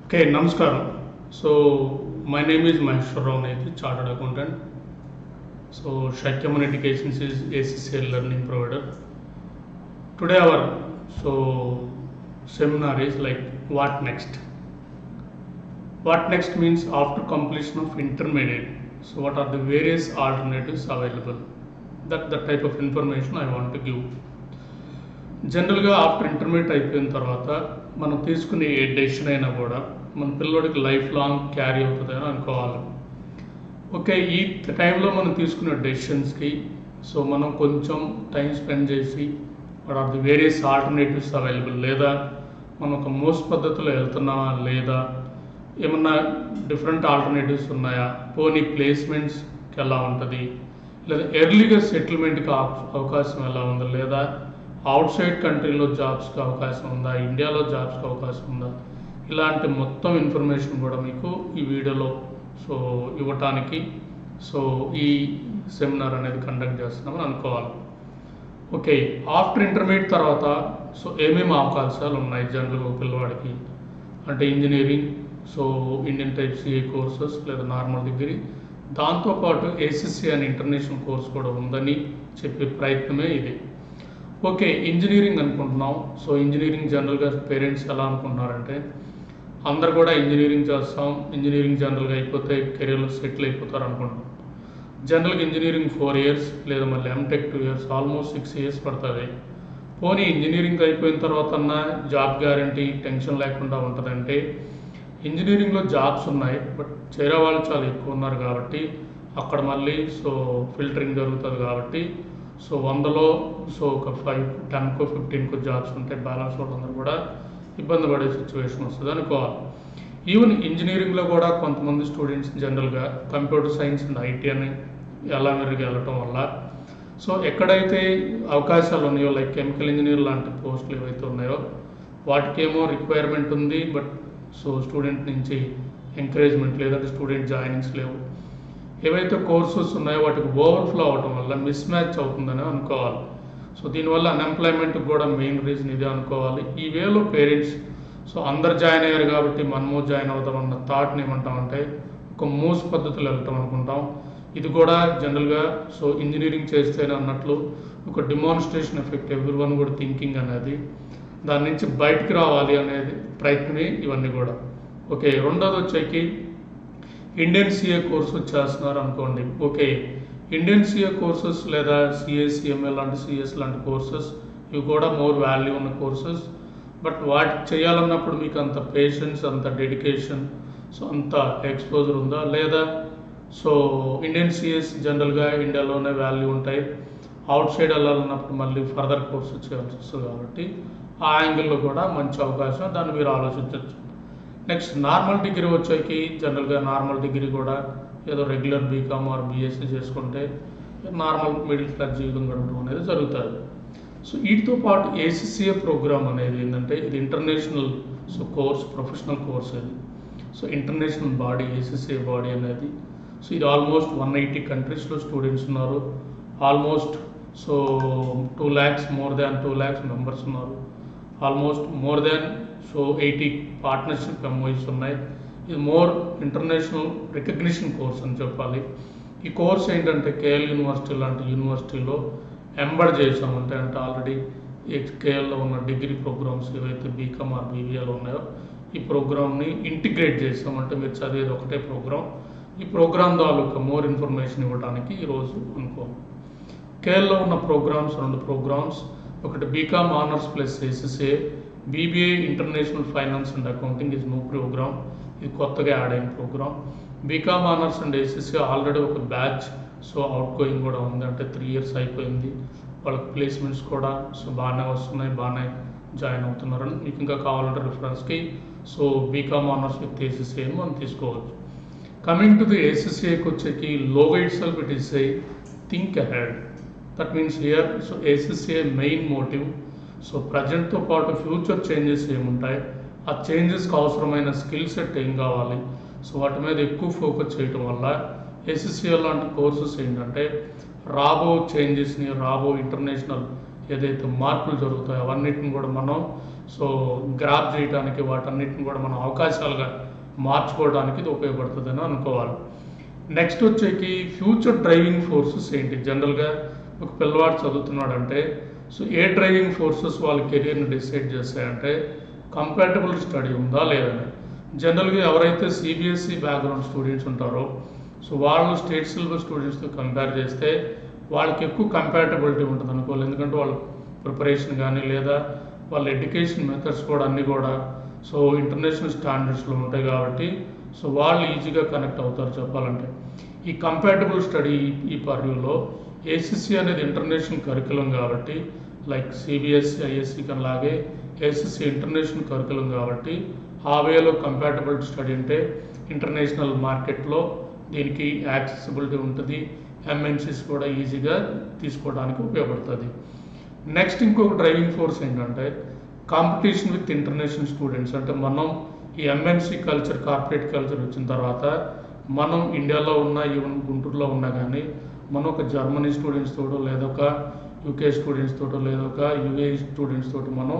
Okay, Namaskaram. So, my name is Maheshwar Rao Naiti, Chartered Accountant. So, Shakyamuni Educations is ACCL learning provider. Today, our seminar is like what next. What next means after completion of intermediate. So, what are the various alternatives available? That the type of information I want to give. జనరల్గా after intermediate అయిపోయిన తర్వాత మనం తీసుకునే ఏ decision అయినా కూడా మన పిల్లోడికి life long carry అవుతుంది అని అనుకోవాలి. ఓకే, ఈ టైంలో మనం తీసుకునే డెసిషన్స్కి మనం కొంచెం టైం స్పెండ్ చేసి what are the various alternatives available, లేదా మనం ఒక మోస్ట్ పద్ధతిలో వెళ్తున్నామా, లేదా ఏమన్నా డిఫరెంట్ ఆల్టర్నేటివ్స్ ఉన్నాయా, పోనీ ప్లేస్మెంట్స్కి ఎలా ఉంటుంది, లేదా ఎర్లీగా సెటిల్మెంట్కి అవకాశం ఎలా ఉంది, లేదా అవుట్ సైడ్ కంట్రీలో జాబ్స్కి అవకాశం ఉందా, ఇండియాలో జాబ్స్కి అవకాశం ఉందా, ఇలాంటి మొత్తం ఇన్ఫర్మేషన్ కూడా మీకు ఈ వీడియోలో ఇవ్వటానికి ఈ సెమినార్ అనేది కండక్ట్ చేస్తున్నామని అనుకోవాలి. ఓకే, ఆఫ్టర్ ఇంటర్మీడియట్ తర్వాత ఏమేమి అవకాశాలు ఉన్నాయి జనరల్గా పిల్లవాడికి అంటే engineering, Indian type CA courses లేదా నార్మల్ డిగ్రీ, దాంతోపాటు ఏసీసీ అనే ఇంటర్నేషనల్ కోర్స్ కూడా ఉందని చెప్పే ప్రయత్నమే ఇది. ఓకే, ఇంజనీరింగ్ అనుకుంటున్నాం. ఇంజనీరింగ్ జనరల్గా పేరెంట్స్ ఎలా అనుకుంటున్నారంటే అందరు కూడా ఇంజనీరింగ్ చేస్తాం, ఇంజనీరింగ్ జనరల్గా అయిపోతే కెరీర్లో సెటిల్ అయిపోతారు అనుకుంటున్నాం. జనరల్గా ఇంజనీరింగ్ 4 years లేదా మళ్ళీ ఎంటెక్ 2 years, ఆల్మోస్ట్ 6 years పడుతుంది. పోనీ ఇంజనీరింగ్ అయిపోయిన తర్వాత జాబ్ గ్యారంటీ టెన్షన్ లేకుండా ఉంటుందంటే ఇంజనీరింగ్లో జాబ్స్ ఉన్నాయి, బట్ చేరే వాళ్ళు చాలా ఎక్కువ ఉన్నారు కాబట్టి అక్కడ మళ్ళీ ఫిల్టరింగ్ జరుగుతుంది కాబట్టి 100లో ఒక 5, 10కో 15కో జాబ్స్ ఉంటాయి, బ్యాలెన్స్ వాళ్ళందరూ కూడా ఇబ్బంది పడే సిచ్యువేషన్ వస్తుంది అనుకోవాలి. ఈవెన్ ఇంజనీరింగ్లో కూడా కొంతమంది స్టూడెంట్స్ జనరల్గా కంప్యూటర్ సైన్స్ అండ్ ఐటీ అని ఎలా మెరుగు వెళ్ళటం వల్ల ఎక్కడైతే అవకాశాలు ఉన్నాయో లైక్ కెమికల్ ఇంజనీర్ లాంటి పోస్టులు ఏవైతే ఉన్నాయో వాటికేమో రిక్వైర్మెంట్ ఉంది, బట్ స్టూడెంట్ నుంచి ఎంకరేజ్మెంట్ లేదంటే స్టూడెంట్ జాయినింగ్స్ లేవు. ఏవైతే కోర్సెస్ ఉన్నాయో వాటికి ఓవర్ఫ్లో అవడం వల్ల మిస్ మ్యాచ్ అవుతుందని అనుకోవాలి. దీనివల్ల అన్ఎంప్లాయ్మెంట్కి కూడా మెయిన్ రీజన్ ఇదే అనుకోవాలి. ఈ వేలో పేరెంట్స్ అందరు జాయిన్ అయ్యారు కాబట్టి మనము జాయిన్ అవుతామన్న థాట్ని ఏమంటామంటే ఒక మూస్ పద్ధతిలో వెళ్తాం అనుకుంటాం. ఇది కూడా జనరల్గా ఇంజనీరింగ్ చేస్తేనే అన్నట్లు ఒక డిమాన్స్ట్రేషన్ ఎఫెక్ట్, ఎవ్రీవన్ కూడా థింకింగ్ అనేది దాని నుంచి బయటికి రావాలి అనేది ప్రయత్నమే ఇవన్నీ కూడా. ఓకే, రెండోది వచ్చేకి ఇండియన్ సిఏ కోర్సు చేస్తున్నారు అనుకోండి. ఓకే, ఇండియన్ సిఏ కోర్సెస్ లేదా సిఏ లాంటి సిఎస్ లాంటి కోర్సెస్ ఇవి కూడా మోర్ వాల్యూ ఉన్న కోర్సెస్, బట్ వాటికి చేయాలన్నప్పుడు మీకు అంత పేషెన్స్, అంత డెడికేషన్, అంత ఎక్స్పోజర్ ఉందా లేదా? ఇండియన్ సిఎస్ జనరల్గా ఇండియాలోనే వాల్యూ ఉంటాయి, అవుట్ సైడ్ వెళ్ళాలన్నప్పుడు మళ్ళీ ఫర్దర్ కోర్సెస్ చేయాల్సి వస్తుంది కాబట్టి ఆ యాంగిల్లో కూడా మంచి అవకాశం, దాన్ని మీరు ఆలోచించవచ్చు. నెక్స్ట్ నార్మల్ డిగ్రీ వచ్చాకి జనరల్గా నార్మల్ డిగ్రీ కూడా ఏదో రెగ్యులర్ బీకామ్ ఆర్ బీఎస్సీ చేసుకుంటే నార్మల్ మిడిల్ క్లాస్ జీవితం గడపడం అనేది జరుగుతుంది. వీటితో పాటు ఏసీసీఏ ప్రోగ్రామ్ అనేది ఏంటంటే ఇది ఇంటర్నేషనల్ కోర్స్, ప్రొఫెషనల్ కోర్స్ ఇది. ఇంటర్నేషనల్ బాడీ ఏసీసీఏ బాడీ అనేది ఇది ఆల్మోస్ట్ 180 కంట్రీస్లో స్టూడెంట్స్ ఉన్నారు. Almost 2 lakhs, more than 2 lakhs members ఉన్నారు. Almost more than 80 partnership MOUs ఉన్నాయి. ఇది మోర్ ఇంటర్నేషనల్ రికగ్నిషన్ కోర్స్ అని చెప్పాలి. ఈ కోర్స్ ఏంటంటే కేఎల్ యూనివర్సిటీ లాంటి యూనివర్సిటీలో ఎంబడ్ చేసామంటే అంటే ఆల్రెడీ కేఎల్లో ఉన్న డిగ్రీ ప్రోగ్రామ్స్ ఏవైతే బీకామ్ ఆర్ బీబీఏలో ఉన్నాయో ఈ ప్రోగ్రామ్ని ఇంటిగ్రేట్ చేసామంటే మీరు చదివేది ఒకటే ప్రోగ్రామ్. ఈ ప్రోగ్రామ్ తాలూకా మోర్ ఇన్ఫర్మేషన్ ఇవ్వడానికి ఈరోజు అనుకోం. కేఎల్లో ఉన్న ప్రోగ్రామ్స్ 2 ప్రోగ్రామ్స్, ఒకటి BCom honours plus ACCA, BBA international finance and accounting is new programme, ఇది కొత్తగా యాడ్ అయిన programme. BCom honours and ACC already ఒక బ్యాచ్ అవుట్ గోయింగ్ కూడా ఉంది, అంటే 3 years అయిపోయింది. వాళ్ళకి ప్లేస్మెంట్స్ కూడా బాగానే వస్తున్నాయి, బాగానే జాయిన్ అవుతున్నారని మీకు ఇంకా కావాలంటే రిఫరెన్స్కి బీకామ్ ఆనర్స్ విత్ ఏసీసీ అని మనం తీసుకోవచ్చు. కమింగ్ టు ది ఏసీసీఏకి వచ్చేకి logo itself it is a think ahead. That means here ACCA main motive ప్రజెంట్తో పాటు ఫ్యూచర్ చేంజెస్ ఏముంటాయి, ఆ చేంజెస్కి అవసరమైన స్కిల్ సెట్ ఏం కావాలి, వాటి మీద ఎక్కువ ఫోకస్ చేయటం వల్ల ఏసీసీఏ లాంటి కోర్సెస్ ఏంటంటే రాబో చేంజెస్ని, రాబో ఇంటర్నేషనల్ ఏదైతే మార్పులు జరుగుతాయో అవన్నిటిని కూడా మనం సో గ్రాప్ చేయడానికి వాటన్నిటిని కూడా మనం అవకాశాలుగా మార్చుకోవడానికి ఇది ఉపయోగపడుతుందని అనుకోవాలి. నెక్స్ట్ వచ్చేకి ఫ్యూచర్ డ్రైవింగ్ ఫోర్సెస్ ఏంటి? జనరల్గా ఒక పిల్లవాడు చదువుతున్నాడంటే సో ఏ డ్రైవింగ్ ఫోర్సెస్ వాళ్ళ కెరీర్ని డిసైడ్ చేస్తాయంటే కంపాటబుల్ స్టడీ ఉందా లేదని. జనరల్గా ఎవరైతే సిబిఎస్ఈ బ్యాక్గ్రౌండ్ స్టూడెంట్స్ ఉంటారో సో వాళ్ళు స్టేట్ సిలబస్ స్టూడెంట్స్తో కంపేర్ చేస్తే వాళ్ళకి ఎక్కువ కంపాటబిలిటీ ఉంటుంది అనుకోవాలి. ఎందుకంటే వాళ్ళ ప్రిపరేషన్ కానీ లేదా వాళ్ళ ఎడ్యుకేషన్ మెథడ్స్ కూడా అన్నీ కూడా సో ఇంటర్నేషనల్ స్టాండర్డ్స్లో ఉంటాయి కాబట్టి సో వాళ్ళు ఈజీగా కనెక్ట్ అవుతారు చెప్పాలంటే. ఈ కంపాటబుల్ స్టడీ ఈ పర్వ్యూలో ఏసీసీ అనేది ఇంటర్నేషనల్ కరికులం కాబట్టి లైక్ సిబిఎస్ఈ ఐఎస్సి కలాగే ఏసీసీ ఇంటర్నేషనల్ కరికులం కాబట్టి ఆ వేలో కంపాటబుల్ స్టడీ అంటే ఇంటర్నేషనల్ మార్కెట్లో దీనికి యాక్సెసిబిలిటీ ఉంటుంది, ఎంఎన్సీస్ కూడా ఈజీగా తీసుకోవడానికి ఉపయోగపడుతుంది. నెక్స్ట్ ఇంకొక డ్రైవింగ్ ఫోర్స్ ఏంటంటే కాంపిటీషన్ విత్ ఇంటర్నేషనల్ స్టూడెంట్స్. అంటే మనం ఈ ఎంఎన్సీ కల్చర్ కార్పొరేట్ కల్చర్ వచ్చిన తర్వాత మనం ఇండియాలో ఉన్న ఈవెన్ గుంటూరులో ఉన్నా కానీ మనం ఒక జర్మనీ స్టూడెంట్స్ తోటో లేదా ఒక యూకే స్టూడెంట్స్ తోటో లేదా ఒక యూఏ స్టూడెంట్స్ తోటి మనం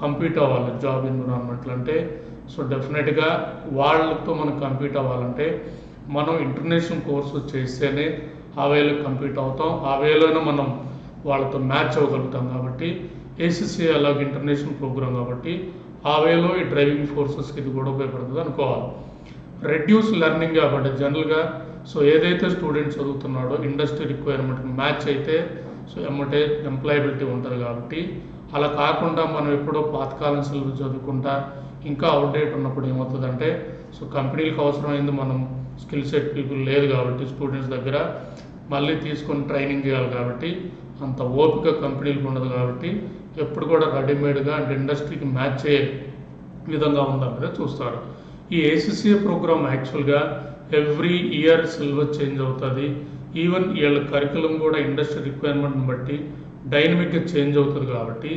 కంపీట్ అవ్వాలి జాబ్ ఎన్విరాన్మెంట్లు. అంటే సో డెఫినెట్గా వాళ్ళతో మనం కంపీట్ అవ్వాలంటే మనం ఇంటర్నేషనల్ కోర్సెస్ చేస్తేనే ఆ వేలో కంపీట్ అవుతాం, ఆ వేలోనే మనం వాళ్ళతో మ్యాచ్ అవ్వగలుగుతాం. కాబట్టి ఏసీసీ అలాగే ఇంటర్నేషనల్ ప్రోగ్రామ్ కాబట్టి ఆ వేలో ఈ డ్రైవింగ్ ఫోర్సెస్కి ఇది కూడా ఉపయోగపడుతుంది అనుకోవాలి. రెడ్యూస్ లెర్నింగ్ కాబట్టి జనరల్గా సో ఏదైతే స్టూడెంట్ చదువుతున్నాడో ఇండస్ట్రీ రిక్వైర్మెంట్కి మ్యాచ్ అయితే సో ఎమ్మటే ఎంప్లాయబిలిటీ ఉంటుంది కాబట్టి అలా కాకుండా మనం ఎప్పుడో పాతకాలం సిలబస్ చదువుకుంటా ఇంకా అవుట్డేట్ ఉన్నప్పుడు ఏమవుతుందంటే సో కంపెనీలకు అవసరమైంది మనం స్కిల్ సెట్ పీపుల్ లేదు కాబట్టి స్టూడెంట్స్ దగ్గర మళ్ళీ తీసుకొని ట్రైనింగ్ చేయాలి కాబట్టి అంత ఓపిక కంపెనీలకు ఉండదు కాబట్టి ఎప్పుడు కూడా రెడీమేడ్గా అంటే ఇండస్ట్రీకి మ్యాచ్ అయ్యే విధంగా ఉందా చూస్తారు. ఈ ఏసీసీఏ ప్రోగ్రామ్ యాక్చువల్గా ఎవ్రీ ఇయర్ సిలబస్ చేంజ్ అవుతుంది. ఈవెన్ వీళ్ళ కరికులం కూడా ఇండస్ట్రీ రిక్వైర్మెంట్ని బట్టి డైనమిక్గా చేంజ్ అవుతుంది కాబట్టి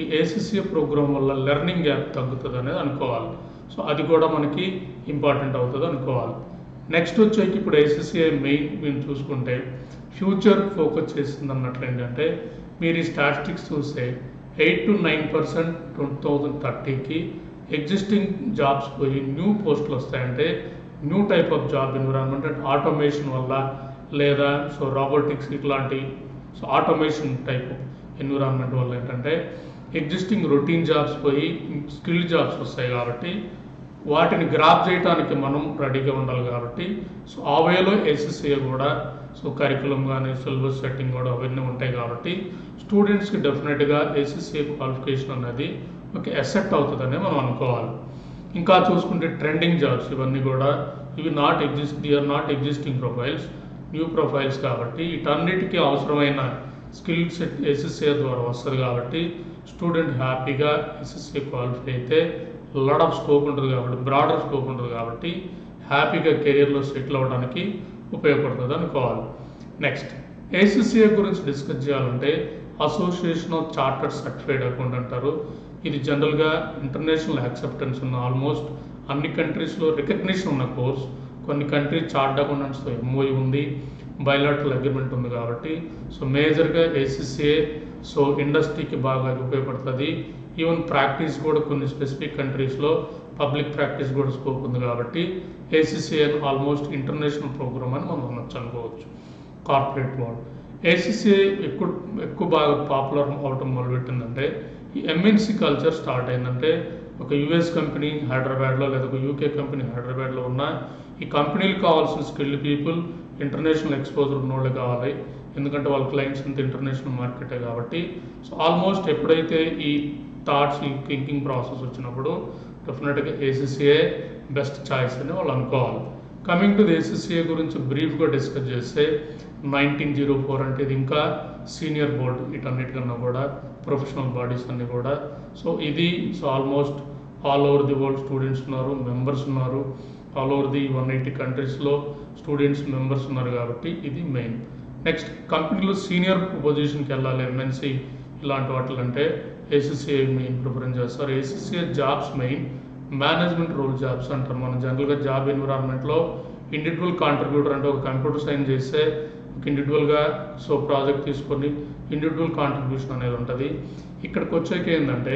ఈ ఏసీసీఏ ప్రోగ్రామ్ వల్ల లెర్నింగ్ గ్యాప్ తగ్గుతుంది అనేది అనుకోవాలి. సో అది కూడా మనకి ఇంపార్టెంట్ అవుతుంది అనుకోవాలి. నెక్స్ట్ వచ్చేకి ఇప్పుడు ఏసీసీఐ మెయిన్ మీరు చూసుకుంటే ఫ్యూచర్ ఫోకస్ చేస్తుంది అన్నట్లు ఏంటంటే మీరు ఈ స్టాటిస్టిక్స్ చూస్తే 8 to 9% 2030కి ఎగ్జిస్టింగ్ జాబ్స్ పోయి న్యూ పోస్టులు వస్తాయంటే new type of job environment అంటే ఆటోమేషన్ వల్ల లేదా సో రోబోటిక్స్ ఇట్లాంటి సో ఆటోమేషన్ టైప్ ఎన్విరాన్మెంట్ వల్ల ఏంటంటే ఎగ్జిస్టింగ్ రొటీన్ జాబ్స్ పోయి స్కిల్ జాబ్స్ వస్తాయి కాబట్టి వాటిని గ్రాప్ చేయడానికి మనం రెడీగా ఉండాలి కాబట్టి సో ఆ వేలో ఏసీసీఏ కూడా సో కరికులం కానీ సిలబస్ సెట్టింగ్ కూడా అవన్నీ ఉంటాయి కాబట్టి స్టూడెంట్స్కి డెఫినెట్గా ఏసీసీఏ క్వాలిఫికేషన్ అనేది ఒక ఎసెట్ అవుతుందని మనం అనుకోవాలి. ఇంకా చూసుకుంటే ట్రెండింగ్ జాబ్స్ ఇవన్నీ కూడా ఇవి the are not existing profiles, new profiles కాబట్టి వీటన్నిటికీ అవసరమైన స్కిల్ సెట్ ఏసీసీఏ ద్వారా వస్తుంది కాబట్టి స్టూడెంట్ హ్యాపీగా ఏసీసీఏ క్వాలిఫై అయితే లాట్ ఆఫ్ స్కోప్ ఉంటుంది కాబట్టి బ్రాడర్ స్కోప్ ఉంటుంది కాబట్టి హ్యాపీగా కెరీర్లో సెటిల్ అవ్వడానికి ఉపయోగపడుతుంది అనుకోవాలి. నెక్స్ట్ ఏసీసీఏ గురించి డిస్కస్ చేయాలంటే association of chartered certified account అంటారు. ఇది జనరల్గా ఇంటర్నేషనల్ యాక్సెప్టెన్స్ ఉన్న ఆల్మోస్ట్ అన్ని కంట్రీస్లో రికగ్నిషన్ ఉన్న కోర్స్. కొన్ని కంట్రీస్ చార్ట్ అకౌంటెంట్స్తో ఎంఓయూ ఉంది, బైలాటరల్ అగ్రిమెంట్ ఉంది కాబట్టి సో మేజర్గా ఏసీసీఏ సో ఇండస్ట్రీకి బాగా ఉపయోగపడుతుంది. ఈవెన్ ప్రాక్టీస్ కూడా కొన్ని స్పెసిఫిక్ కంట్రీస్లో పబ్లిక్ ప్రాక్టీస్ కూడా స్కోప్ ఉంది కాబట్టి ఏసీసీఏ ఆల్మోస్ట్ ఇంటర్నేషనల్ ప్రోగ్రామ్ అని మనం అనొచ్చు అనుకోవచ్చు. కార్పొరేట్ వరల్డ్ ఏసీసీఏ ఎక్కువ బాగా పాపులర్ అవటం మొదలుపెట్టిందంటే ఈ ఎంఎన్సీ కల్చర్ స్టార్ట్ అయిందంటే ఒక యుఎస్ కంపెనీ హైదరాబాద్లో లేదా ఒక యూకే కంపెనీ హైదరాబాద్లో ఉన్న ఈ కంపెనీలకు కావాల్సిన స్కిల్డ్ పీపుల్ ఇంటర్నేషనల్ ఎక్స్పోజర్ ఉన్నోళ్ళే కావాలి. ఎందుకంటే వాళ్ళ క్లయింట్స్ అంతా ఇంటర్నేషనల్ మార్కెటే కాబట్టి సో ఆల్మోస్ట్ ఎప్పుడైతే ఈ థాట్స్ ఈ థింకింగ్ ప్రాసెస్ వచ్చినప్పుడు డెఫినెట్గా ఏసీసీఏ బెస్ట్ చాయిస్ అని వాళ్ళు అనుకోవాలి. కమింగ్ టు ది ఏసీసీఏ గురించి బ్రీఫ్గా డిస్కస్ చేస్తే 1904 అంటే ఇది ఇంకా సీనియర్ బోర్డు వీటన్నిటికన్నా కూడా ప్రొఫెషనల్ బాడీస్ అన్నీ కూడా సో ఇది so almost all over the world students ఉన్నారు, మెంబర్స్ ఉన్నారు. ఆల్ ఓవర్ ది 180 కంట్రీస్లో స్టూడెంట్స్ మెంబర్స్ ఉన్నారు కాబట్టి ఇది మెయిన్. నెక్స్ట్ కంపెనీలో సీనియర్ పొజిషన్కి వెళ్ళాలి ఎంఎన్సీ ఇలాంటి వాటిలో అంటే ఏసీసీఏ మెయిన్ ప్రిఫరెన్స్ చేస్తారు. ACCA jobs main management role jobs అంటారు. మనం జనరల్గా జాబ్ ఎన్విరాన్మెంట్లో ఇండివిజువల్ కాంట్రిబ్యూటర్ అంటే ఒక కంప్యూటర్ సైన్ చేస్తే ఒక ఇండివిజువల్గా సో ప్రాజెక్ట్ తీసుకొని ఇండివిజువల్ కాంట్రిబ్యూషన్ అనేది ఉంటుంది. ఇక్కడికి వచ్చాక ఏంటంటే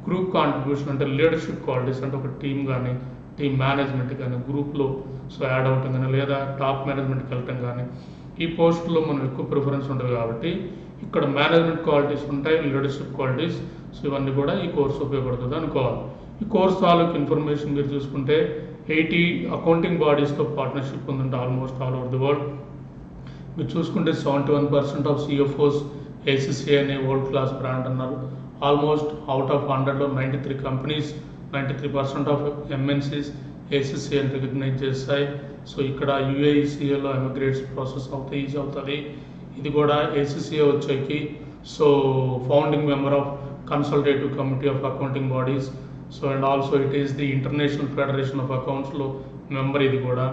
గ్రూప్ కాంట్రిబ్యూషన్ అంటే లీడర్షిప్ క్వాలిటీస్ అంటే ఒక టీమ్ కానీ టీమ్ మేనేజ్మెంట్ కానీ గ్రూప్లో సో యాడ్ అవటం కానీ లేదా టాప్ మేనేజ్మెంట్కి వెళ్ళటం కానీ ఈ పోస్టులో మనం ఎక్కువ ప్రిఫరెన్స్ ఉంటుంది కాబట్టి ఇక్కడ మేనేజ్మెంట్ క్వాలిటీస్ ఉంటాయి, లీడర్షిప్ క్వాలిటీస్. సో ఇవన్నీ కూడా ఈ కోర్సు ఉపయోగపడుతుంది అనుకోవాలి. ఈ కోర్స్ తాలూకు ఇన్ఫర్మేషన్ మీరు చూసుకుంటే 80 అకౌంటింగ్ బాడీస్తో పార్ట్నర్షిప్ ఉందంటే almost all over the world. మీరు చూసుకుంటే 71% ఆఫ్ సిఎఫ్ఓస్ ఏసీసీఐ అనే వరల్డ్ క్లాస్ బ్రాండ్ అన్నారు. ఆల్మోస్ట్ అవుట్ ఆఫ్ 100లో 93 కంపెనీస్ 93% ఆఫ్ ఎంఎన్సీస్ ఏసీసీఐ అని రికగ్నైజ్ చేస్తాయి. సో ఇక్కడ యూఏఈసీఏలో ఎమిగ్రేట్స్ ప్రాసెస్ అవుతాయి, ఈజీ అవుతుంది. ఇది కూడా ఏసీసీఐ వచ్చేకి so founding member of consultative committee of accounting bodies. So and also it is the international federation of అకౌంట్స్లో మెంబర్. ఇది కూడా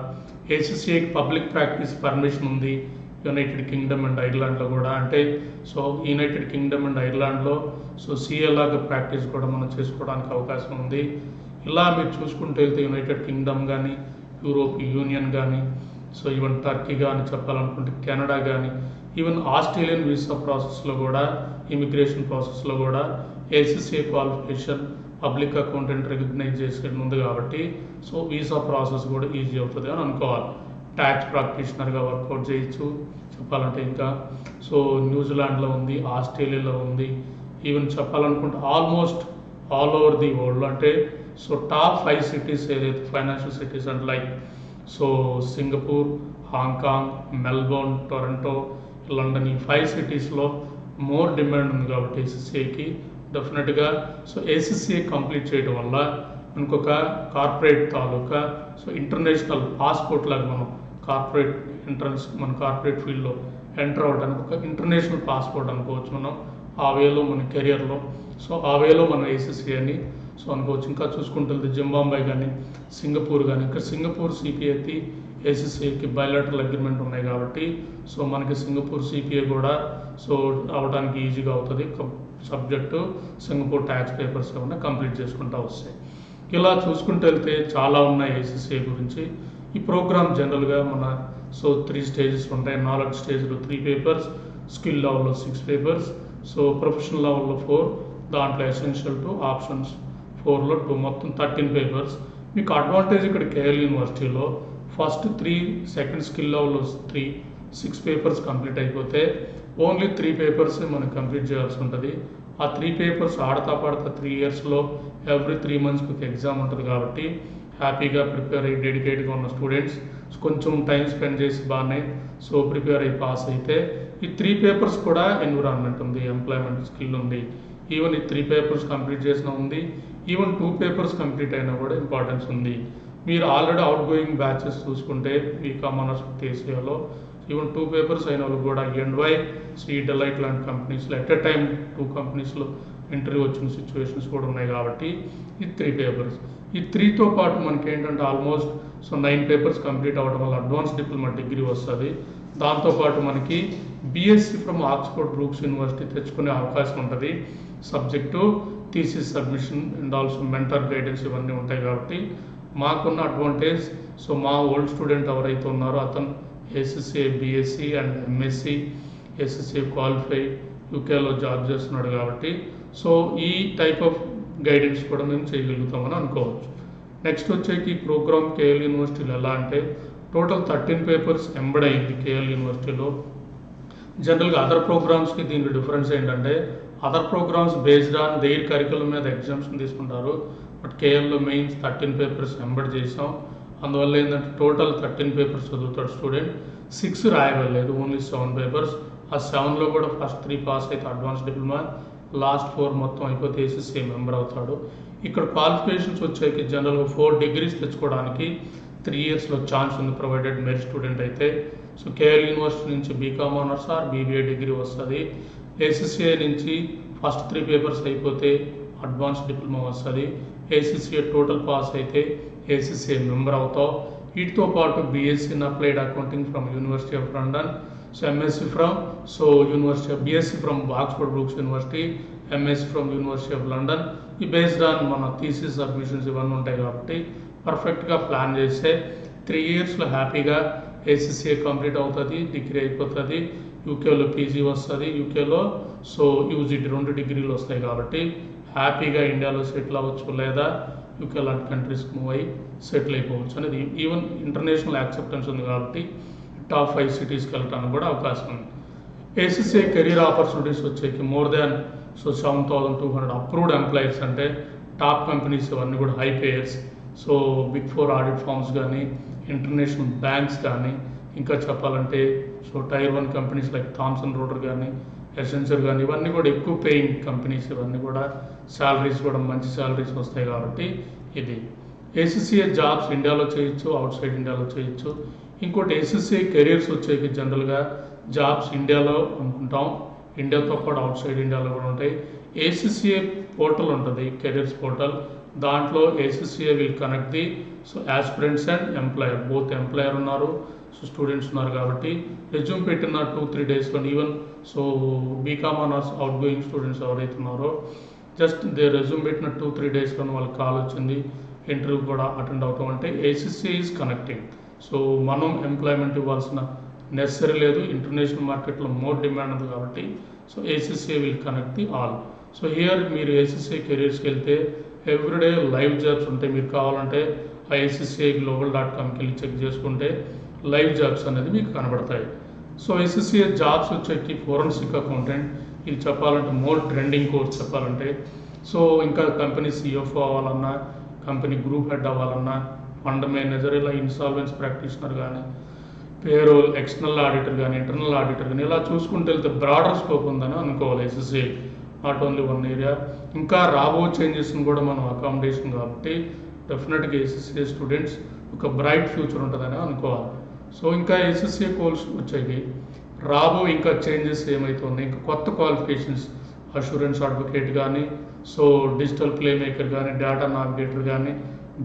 ఏసీసీఐకి పబ్లిక్ ప్రాక్టీస్ పర్మిషన్ ఉంది యునైటెడ్ కింగ్డమ్ అండ్ ఐర్లాండ్లో కూడా. అంటే సో యునైటెడ్ కింగ్డమ్ అండ్ ఐర్లాండ్లో సో సీఏ లాగా ప్రాక్టీస్ కూడా మనం చేసుకోవడానికి అవకాశం ఉంది. ఇలా మీరు చూసుకుంటూ వెళ్తే యునైటెడ్ కింగ్డమ్ కానీ యూరోపియన్ యూనియన్ కానీ సో ఈవెన్ టర్కీ కానీ చెప్పాలనుకుంటే కెనడా కానీ ఈవెన్ ఆస్ట్రేలియన్ వీసా ప్రాసెస్లో కూడా ఇమిగ్రేషన్ ప్రాసెస్లో కూడా ఏసీసీఐ క్వాలిఫికేషన్ పబ్లిక్ అకౌంటెంట్ రికగ్నైజ్ చేసేది ఉంది కాబట్టి సో వీసా ప్రాసెస్ కూడా ఈజీ అవుతుంది అని అనుకోవాలి. ట్యాక్స్ ప్రాక్టీషనర్గా వర్కౌట్ చేయొచ్చు చెప్పాలంటే. ఇంకా సో న్యూజిలాండ్లో ఉంది, ఆస్ట్రేలియాలో ఉంది, ఈవెన్ చెప్పాలనుకుంటే almost all over the world. అంటే సో టాప్ 5 సిటీస్ ఏదైతే ఫైనాన్షియల్ సిటీస్ అంటే like so Singapore, Hong Kong, Melbourne, Toronto, London ఈ 5 సిటీస్లో మోర్ డిమాండ్ ఉంది కాబట్టి ఏసీసీఐకి డెఫినెట్గా సో ఏసీసీఐ కంప్లీట్ చేయడం వల్ల మనకు ఒక కార్పొరేట్ తాలూకా సో ఇంటర్నేషనల్ పాస్పోర్ట్ లాగా మనం కార్పొరేట్ ఎంట్రన్స్ మన కార్పొరేట్ ఫీల్డ్లో ఎంటర్ అవ్వడానికి ఒక ఇంటర్నేషనల్ పాస్పోర్ట్ అనుకోవచ్చు మనం. ఆ వేలో మన కెరియర్లో సో ఆ వేలో మనం ఏసీసీఐని సో అనుకోవచ్చు. ఇంకా చూసుకుంటుంది జింబాబ్వే కానీ సింగపూర్ కానీ. ఇంకా సింగపూర్ సిపిఐకి ఏసీసీఐకి బయలాటరల్ అగ్రిమెంట్ ఉన్నాయి కాబట్టి సో మనకి సింగపూర్ సిపిఐ కూడా సో అవ్వడానికి ఈజీగా అవుతుంది. సబ్జెక్టు సింగపూర్ ట్యాక్స్ పేపర్స్ ఏమన్నా కంప్లీట్ చేసుకుంటూ వస్తాయి. ఇలా చూసుకుంటూ వెళ్తే చాలా ఉన్నాయి ఏసీసీఐ గురించి. ఈ ప్రోగ్రామ్ జనరల్గా మన సో 3 స్టేజెస్ ఉంటాయి. నాలెడ్జ్ స్టేజ్లో 3 పేపర్స్, స్కిల్ లెవెల్లో 6 పేపర్స్, సో ప్రొఫెషనల్ లెవెల్లో 4, దాంట్లో ఎసెన్షియల్ 2, ఆప్షన్స్ 4లో 2, మొత్తం 13 పేపర్స్. మీకు అడ్వాంటేజ్ ఇక్కడ కేఎల్ యూనివర్సిటీలో ఫస్ట్ 3, సెకండ్ స్కిల్ లెవెల్లో 3, 6 పేపర్స్ కంప్లీట్ అయిపోతే ఓన్లీ 3 పేపర్స్ మనం కంప్లీట్ చేయాల్సి ఉంటుంది. ఆ 3 పేపర్స్ ఆడతా పాడతా 3 ఇయర్స్లో ఎవ్రీ 3 మంత్స్కి ఒక ఎగ్జామ్ ఉంటుంది కాబట్టి హ్యాపీగా ప్రిపేర్ అయ్యి డెడికేట్గా ఉన్న స్టూడెంట్స్ కొంచెం టైం స్పెండ్ చేసి బాగానే సో ప్రిపేర్ అయ్యి పాస్ అయితే ఈ 3 పేపర్స్ కూడా ఎన్విరాన్మెంట్ ఉంది, ఎంప్లాయ్మెంట్ స్కిల్ ఉంది. ఈవెన్ ఈ 3 పేపర్స్ కంప్లీట్ చేసిన ఉంది, ఈవెన్ 2 పేపర్స్ కంప్లీట్ అయినా కూడా ఇంపార్టెన్స్ ఉంది. మీరు ఆల్రెడీ అవుట్ గోయింగ్ బ్యాచెస్ చూసుకుంటే బీకామ్ ఆనర్స్ ఏసీఐలో ఈవెన్ 2 పేపర్స్ అయిన వాళ్ళు కూడా ఎన్వై, డెలైట్ లాంటి కంపెనీస్లో ఎట్ ఎ టైం 2 కంపెనీస్లో ఇంటర్వ్యూ వచ్చిన సిచ్యువేషన్స్ కూడా ఉన్నాయి కాబట్టి ఈ 3 పేపర్స్. ఈ 3తో పాటు మనకి ఏంటంటే ఆల్మోస్ట్ సో 9 పేపర్స్ కంప్లీట్ అవ్వడం వల్ల అడ్వాన్స్ డిప్లొమా డిగ్రీ వస్తుంది. దాంతోపాటు మనకి BSc from Oxford Brooks university తెచ్చుకునే అవకాశం ఉంటుంది. Subject thesis submission and also mentor guidance ఇవన్నీ ఉంటాయి కాబట్టి మాకున్న అడ్వాంటేజ్ సో మా ఓల్డ్ స్టూడెంట్ ఎవరైతే ఉన్నారో అతను ఏసీసీఐ బీఎస్సీ అండ్ ఎంఎస్సీ ఏసీసీఐ క్వాలిఫై యూకేలో జాబ్ చేస్తున్నాడు కాబట్టి సో ఈ టైప్ ఆఫ్ గైడెన్స్ కూడా మేము చేయగలుగుతామని అనుకోవచ్చు. నెక్స్ట్ వచ్చేకి ఈ ప్రోగ్రామ్ కేఎల్ యూనివర్సిటీలో ఎలా అంటే టోటల్ 13 పేపర్స్ ఎంబెడ్ అయింది కేఎల్ యూనివర్సిటీలో. జనరల్గా అదర్ ప్రోగ్రామ్స్కి దీనికి డిఫరెన్స్ ఏంటంటే other programmes based on their curriculum మీద ఎగ్జామ్స్ తీసుకుంటారు. బట్ కేఎల్లో మెయిన్స్ 13 పేపర్స్ ఎంబెడ్ చేసాం. అందువల్ల ఏంటంటే టోటల్ 13 పేపర్స్ చదువుతాడు స్టూడెంట్. 6 రాయగలేదు, ఓన్లీ 7 పేపర్స్. ఆ 7లో కూడా ఫస్ట్ 3 పాస్ అయితే అడ్వాన్స్ డిప్లొమా, లాస్ట్ 4 మొత్తం అయిపోతే ఏసీసీఐ మెంబర్ అవుతాడు. ఇక్కడ క్వాలిఫికేషన్స్ వచ్చాక జనరల్గా 4 డిగ్రీస్ తెచ్చుకోవడానికి 3 ఇయర్స్లో ఛాన్స్ ఉంది ప్రొవైడెడ్ మెరిట్ స్టూడెంట్ అయితే. సో కేఎల్ యూనివర్సిటీ నుంచి BCom honours or BBA degree వస్తుంది. ఏసీసీఐ నుంచి ఫస్ట్ 3 పేపర్స్ అయిపోతే అడ్వాన్స్ డిప్లొమా వస్తుంది. ఏసీసీఐ టోటల్ పాస్ అయితే ఏసీసీఐ మెంబర్ అవుతావు. వీటితో పాటు BSc in applied accounting from university of London, so MSc from so university of BSc from Oxford Brooks university, MSc from university of London. ఈ based on మన thesis submissions ఇవన్నీ ఉంటాయి కాబట్టి పర్ఫెక్ట్గా ప్లాన్ చేస్తే 3 ఇయర్స్లో హ్యాపీగా ఏసీసీఐ కంప్లీట్ అవుతుంది, డిగ్రీ అయిపోతుంది. యూకేలో పీజీ వస్తుంది, యూకేలో సో యూజీటీ 2 డిగ్రీలు వస్తాయి కాబట్టి హ్యాపీగా ఇండియాలో సెటిల్ అవ్వచ్చు, లేదా యూకే లాంటి కంట్రీస్కి మూవ్ అయ్యి సెటిల్ అయిపోవచ్చు అనేది. ఈవెన్ ఇంటర్నేషనల్ యాక్సెప్టెన్స్ ఉంది కాబట్టి టాప్ 5 సిటీస్కి వెళ్ళడానికి కూడా అవకాశం ఉంది. ఏసీసీఐ కెరీర్ ఆపర్చునిటీస్ వచ్చేకి మోర్ దాన్ 7,200 అప్రూవ్డ్ ఎంప్లాయీస్, అంటే టాప్ కంపెనీస్ ఇవన్నీ కూడా high payers. So big 4 audit firms కానీ, ఇంటర్నేషనల్ బ్యాంక్స్ కానీ, ఇంకా చెప్పాలంటే so tier 1 companies like Thomson Reuters కానీ, ఎసెన్షియర్ కానీ, ఇవన్నీ కూడా ఎక్కువ పేయింగ్ కంపెనీస్. ఇవన్నీ కూడా శాలరీస్ కూడా మంచి శాలరీస్ వస్తాయి కాబట్టి ఇది. ఏసీసీఐ జాబ్స్ ఇండియాలో చేయొచ్చు, అవుట్ సైడ్ ఇండియాలో చేయొచ్చు. ఇంకోటి ఏసీసీఐ కెరీర్స్ వచ్చేకి జనరల్గా జాబ్స్ ఇండియాలో అనుకుంటాం, ఇండియాతో పాటు అవుట్ సైడ్ ఇండియాలో కూడా ఉంటాయి. ఏసీసీఐ పోర్టల్ ఉంటుంది, కెరీర్స్ పోర్టల్. దాంట్లో ACCA will connect the so aspirants and employer, both employer ఉన్నారు, సో స్టూడెంట్స్ ఉన్నారు కాబట్టి రెజ్యూమ్ పెట్టిన 2-3 డేస్లో even so BCom honours outgoing students ఎవరైతే ఉన్నారో జస్ట్ దే రెజ్యూమ్ పెట్టిన 2-3 డేస్లో వాళ్ళకి కాల్ వచ్చింది, ఇంటర్వ్యూ కూడా అటెండ్ అవుతాం. అంటే ఏసీసీఐ ఈజ్ కనెక్టింగ్. సో మనం ఎంప్లాయ్మెంట్ ఇవ్వాల్సిన నెసరీ లేదు, ఇంటర్నేషనల్ మార్కెట్లో మోర్ డిమాండ్ ఉంది కాబట్టి so ACCA will connect the all. So here మీరు ఏసీసీఐ కెరీర్స్కి వెళ్తే ఎవ్రీడే లైవ్ జాబ్స్ ఉంటాయి. మీరు కావాలంటే ఐసీసీఐ global.comకి వెళ్ళి చెక్ చేసుకుంటే లైవ్ జాబ్స్ అనేది మీకు కనబడతాయి. సో ఐసీసీఐ జాబ్స్ వచ్చేకి ఫోరెన్సిక్ అకౌంటెంట్, ఇది చెప్పాలంటే మోర్ ట్రెండింగ్ కోర్స్ చెప్పాలంటే. సో ఇంకా కంపెనీ సిఎఫ్ఓ అవ్వాలన్నా, కంపెనీ గ్రూప్ హెడ్ అవ్వాలన్నా, ఫండ్ మేనేజర్, ఇలా ఇన్సాల్వెన్స్ ప్రాక్టీషనర్ కానీ, పేరోల్, ఎక్స్టర్నల్ ఆడిటర్ కానీ, ఇంటర్నల్ ఆడిటర్ కానీ, ఇలా చూసుకుంటూ వెళ్తే బ్రాడర్ స్కోప్ ఉందని అనుకోవాలి ICCI. Not only one area. ఇంకా రాబో చేంజెస్ని కూడా మనం అకామిడేషన్ కాబట్టి డెఫినెట్గా ఏసీసీఐ స్టూడెంట్స్ ఒక బ్రైట్ ఫ్యూచర్ ఉంటుందని అనుకోవాలి. సో ఇంకా ఏసీసీఐ కోర్స్ వచ్చాయి, రాబో ఇంకా చేంజెస్ ఏమైతే ఉన్నాయి, ఇంకా కొత్త క్వాలిఫికేషన్స్, అష్యూరెన్స్ అడ్వకేట్ కానీ, సో డిజిటల్ ప్లే మేకర్ కానీ, డేటా నావిగేటర్ కానీ,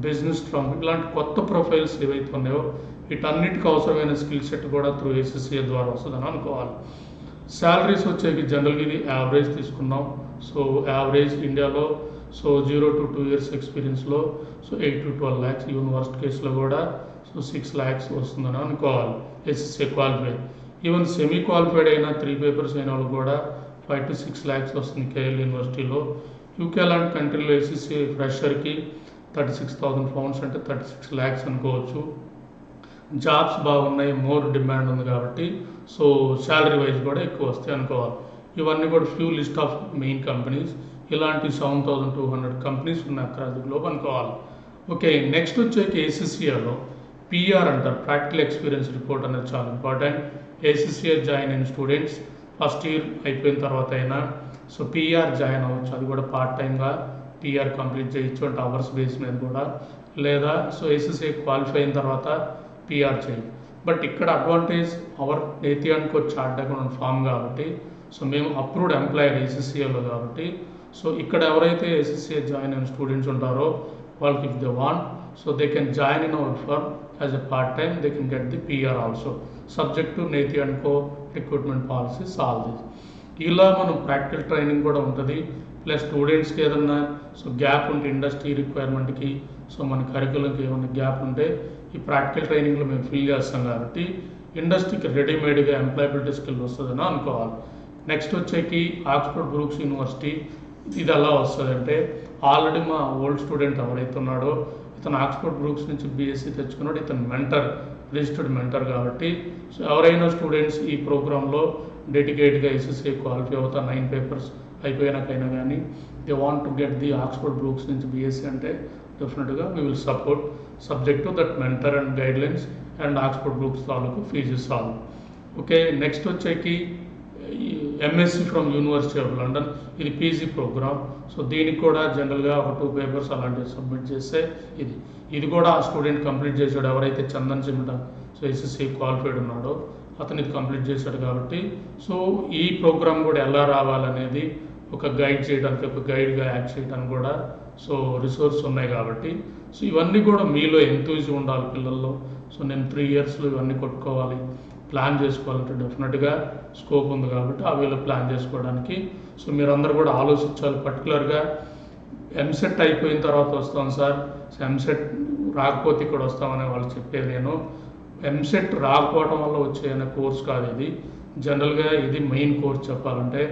బిజినెస్ ట్రంప్, ఇలాంటి కొత్త ప్రొఫైల్స్ ఏవైతే ఉన్నాయో వీటన్నిటికీ అవసరమైన స్కిల్ సెట్ కూడా త్రూ ఏసీసీఐ ద్వారా వస్తుందని అనుకోవాలి. శాలరీస్ వచ్చేకి జనరల్గా ఇది యావరేజ్ తీసుకున్నాం. సో యావరేజ్ ఇండియాలో సో 0 to 2 years ఎక్స్పీరియన్స్లో so 8 to 12 lakhs, even worst కేసులో కూడా సో 6 lakhs వస్తుందని అనుకోవాలి ఎస్ఎస్ఏ క్వాలిఫై. ఈవెన్ సెమీ క్వాలిఫైడ్ అయినా 3 papers అయిన వాళ్ళు కూడా 5 to 6 lakhs వస్తుంది కేఎల్ యూనివర్సిటీలో. యూకే లాంటి కంట్రీలో ఎస్ఎస్ఏ ఫ్రెషర్కి 36,000 pounds అంటే 36 lakhs అనుకోవచ్చు. జాబ్స్ బాగున్నాయి, మోర్ డిమాండ్ ఉంది కాబట్టి సో శాలరీ వైజ్ కూడా ఎక్కువ వస్తాయి అనుకోవాలి. ఇవన్నీ కూడా few list of main companies. ఇలాంటి 7,200 కంపెనీస్ ఉన్నాయి అక్రాస్ ది గ్లోబ్ అనుకోవాలి. ఓకే, నెక్స్ట్ వచ్చేకి ఏసీసీఐలో పిఆర్ అంటారు, ప్రాక్టికల్ ఎక్స్పీరియన్స్ రిపోర్ట్ అనేది చాలా ఇంపార్టెంట్. ఏసీసీఐ జాయిన్ అయిన స్టూడెంట్స్ ఫస్ట్ ఇయర్ అయిపోయిన తర్వాత అయినా సో పిఆర్ జాయిన్ అవ్వచ్చు. అది కూడా పార్ట్ టైమ్గా పిఆర్ కంప్లీట్ చేయొచ్చు, అంటే అవర్స్ బేస్ మీద కూడా, లేదా సో ఏసీసీఐ క్వాలిఫై అయిన తర్వాత పిఆర్ చేయాలి. బట్ ఇక్కడ అడ్వాంటేజ్ అవర్ నేతి అనుకో చార్ట్ అకౌంట్ ఫామ్ కాబట్టి సో మేము అప్రూవ్డ్ ఎంప్లాయర్ ఏసీసీఐలో కాబట్టి సో ఇక్కడ ఎవరైతే ఏసీసీఐ జాయిన్ అయిన స్టూడెంట్స్ ఉంటారో వాళ్ళకి if they want so they can join in our firm as a part time, they can get the PR also subject to నేతి అనుకో రిక్రూట్మెంట్ పాలసీస్ ఆల్ దిస్. ఇలా మనం ప్రాక్టికల్ ట్రైనింగ్ కూడా ఉంటుంది. ప్లస్ స్టూడెంట్స్కి ఏదన్నా సో గ్యాప్ ఉంటే industry రిక్వైర్మెంట్కి so మన కరికులంకి ఏమైనా గ్యాప్ ఉంటే ఈ ప్రాక్టికల్ ట్రైనింగ్లో మేము ఫిల్ చేస్తాం కాబట్టి ఇండస్ట్రీకి రెడీమేడ్గా ఎంప్లాయబిలిటీ స్కిల్ వస్తుందని అనుకోవాలి. నెక్స్ట్ వచ్చేకి ఆక్స్ఫర్డ్ బ్రూక్స్ యూనివర్సిటీ, ఇది ఎలా వస్తుంది అంటే ఆల్రెడీ మా ఓల్డ్ స్టూడెంట్ ఎవరైతే ఉన్నాడో ఇతను ఆక్స్ఫర్డ్ బ్రూక్స్ నుంచి బీఎస్సీ తెచ్చుకున్నాడు, ఇతను మెంటర్, రిజిస్టర్డ్ మెంటర్ కాబట్టి సో ఎవరైనా స్టూడెంట్స్ ఈ ప్రోగ్రాంలో డెడికేట్గా ఎస్ఎస్సీ క్వాలిఫై అవుతా 9 papers అయిపోయినాకైనా కానీ they want to get the Oxford Brooks నుంచి బీఎస్సీ అంటే డెఫినెట్గా we will support subject to that mentor and guidelines and Oxford Brooks తాలూకు ఫీజెస్ ఆల్. ఓకే, నెక్స్ట్ వచ్చేకి MSc from university of London, ఇది PG programme. So దీనికి కూడా జనరల్గా ఒక 2 papers అలాంటివి సబ్మిట్ చేస్తే ఇది కూడా ఆ స్టూడెంట్ కంప్లీట్ చేశాడు. ఎవరైతే చందన్ చిమ్ట సో ఎస్ఎస్సీ క్వాలిఫైడ్ ఉన్నాడో అతను ఇది కంప్లీట్ చేశాడు కాబట్టి సో ఈ ప్రోగ్రామ్ కూడా ఎలా రావాలనేది ఒక గైడ్ చేయడానికి, ఒక గైడ్గా యాక్ట్ చేయడానికి కూడా సో రిసోర్స్ ఉన్నాయి కాబట్టి సో ఇవన్నీ కూడా మీలో ఎంతూజీ ఉండాలి పిల్లల్లో. సో నేను 3 yearsలో ఇవన్నీ కొట్టుకోవాలి, ప్లాన్ చేసుకోవాలంటే డెఫినెట్గా స్కోప్ ఉంది కాబట్టి ఆ వేలో ప్లాన్ చేసుకోవడానికి సో మీరందరూ కూడా ఆలోచించాలి. పర్టికులర్గా ఎంసెట్ అయిపోయిన తర్వాత వస్తాం సార్, ఎంసెట్ రాకపోతే ఇక్కడ వస్తామని వాళ్ళు చెప్పేది. నేను ఎంసెట్ రాకపోవడం వల్ల వచ్చే కోర్స్ కాదు ఇది. జనరల్గా ఇది మెయిన్ కోర్స్ చెప్పాలంటే.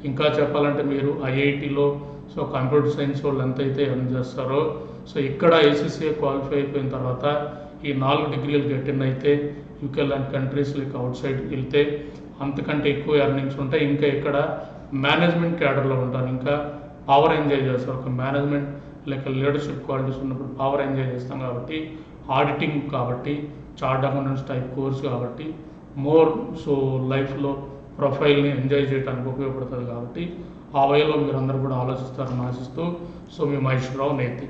ఇంకా చెప్పాలంటే మీరు ఐఐటిలో సో కంప్యూటర్ సైన్స్ వాళ్ళు ఎంతైతే ఎర్న్ చేస్తారో సో ఇక్కడ ఐసీసీఏ క్వాలిఫై అయిపోయిన తర్వాత ఈ 4 డిగ్రీలు గెటిన్ అయితే యూకే లాంటి కంట్రీస్ లైక్ అవుట్ సైడ్ వెళ్తే అంతకంటే ఎక్కువ ఎర్నింగ్స్ ఉంటాయి. ఇంకా ఇక్కడ మేనేజ్మెంట్ క్యాడర్లో ఉంటారు, ఇంకా పవర్ ఎంజాయ్ చేస్తారు. ఒక మేనేజ్మెంట్ లైక్ లీడర్షిప్ క్వాలిటీస్ ఉన్నప్పుడు పవర్ ఎంజాయ్ చేస్తాం కాబట్టి, ఆడిటింగ్ కాబట్టి, చార్ట్ అకౌంటెంట్స్ టైప్ కోర్స్ కాబట్టి మోర్ సో లైఫ్లో ప్రొఫైల్ని ఎంజాయ్ చేయడానికి ఉపయోగపడుతుంది కాబట్టి ఆ వేలో మీరు అందరూ కూడా ఆలోచిస్తారని ఆశిస్తూ సో మీ మహేశ్వరరావు నేతి.